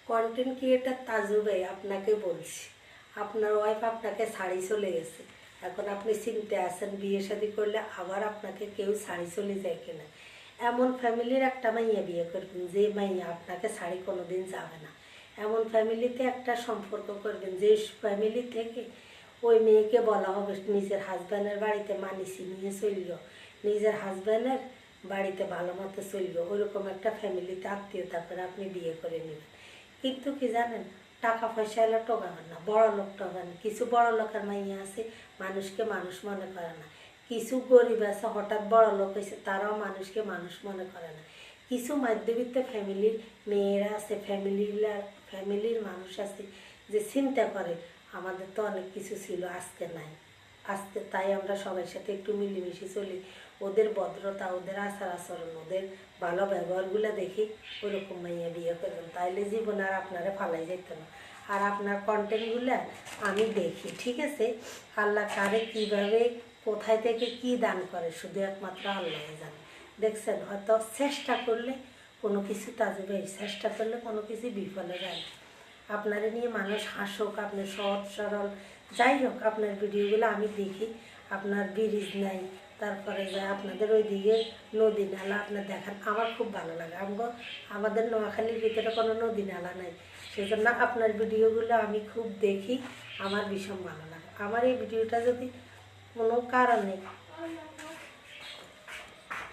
Content creator Taju ভাই আপনাকে বলছি, আপনার ওয়াইফ আপনাকে ছাড়ি চলে গেছে। এখন আপনি চিন্তা আছেন বিয়ে শাদী করলে আবার আপনাকে কেউ ছাড়ি চলে যায় কিনা। এমন ফ্যামিলির একটা মাইয়া বিয়ে করবেন যে মাইয়া আপনাকে ছাড়ি কোনোদিন যাবে না। এমন ফ্যামিলিতে একটা সম্পর্ক করবেন যে ফ্যামিলি থেকে ওই মেয়েকে বলা হবে নিজের হাজব্যান্ডের বাড়িতে মানিসি নিয়ে চলল, নিজের হাজব্যান্ডের বাড়িতে ভালো মতো চলল, ওইরকম একটা ফ্যামিলিতে আত্মীয়তা করে আপনি বিয়ে করে নেবেন। কিন্তু কি জানেন, টাকা পয়সা এলে টোকাবেন না, বড় লোক টোকান। কিছু বড় লোকের মাইয়া আছে মানুষকে মানুষ মনে করে না, কিছু গরিব আছে হঠাৎ বড় লোক হয়েছে তারাও মানুষকে মানুষ মনে করে না। কিছু মধ্যবিত্ত ফ্যামিলির মেয়েরা আছে, ফ্যামিলির মানুষ আছে যে চিন্তা করে আমাদের তো অনেক কিছু ছিল আজকে নাই, আজকে তাই আমরা সবার সাথে একটু মিলেমিশে চলি। ওদের ভদ্রতা, ওদের আচার আচরণ, ওদের ভালো ব্যবহারগুলো দেখি ওরকম মাইয়া বিয়ে করবেন, তাইলে জীবন আর আপনারা ফালাই যেত না। আর আপনার কন্টেন্টগুলো আমি দেখি, ঠিক আছে। আল্লাহ কারে কীভাবে কোথায় থেকে কি দান করে শুধু একমাত্র আল্লাহ জানে। দেখছেন, হয়তো চেষ্টা করলে কোনো কিছু তাজবে, চেষ্টা করলে কোনো কিছু বিফলে যায় না। আপনারা নিয়ে মানুষ হাসুক, আপনি সহজ সরল যাই হোক, আপনার ভিডিওগুলো আমি দেখি। আপনার ব্রিজ নাই, তারপরে যে আপনাদের ওই দিকে নদী নালা আপনার দেখান, আমার খুব ভালো লাগে। আমাদের নোয়াখালীর ভিতরে কোনো নদী নালা নাই, সেই জন্য আপনার ভিডিওগুলো আমি খুব দেখি, আমার ভীষণ ভালো লাগে। আমার এই ভিডিওটা যদি কোনো কারণে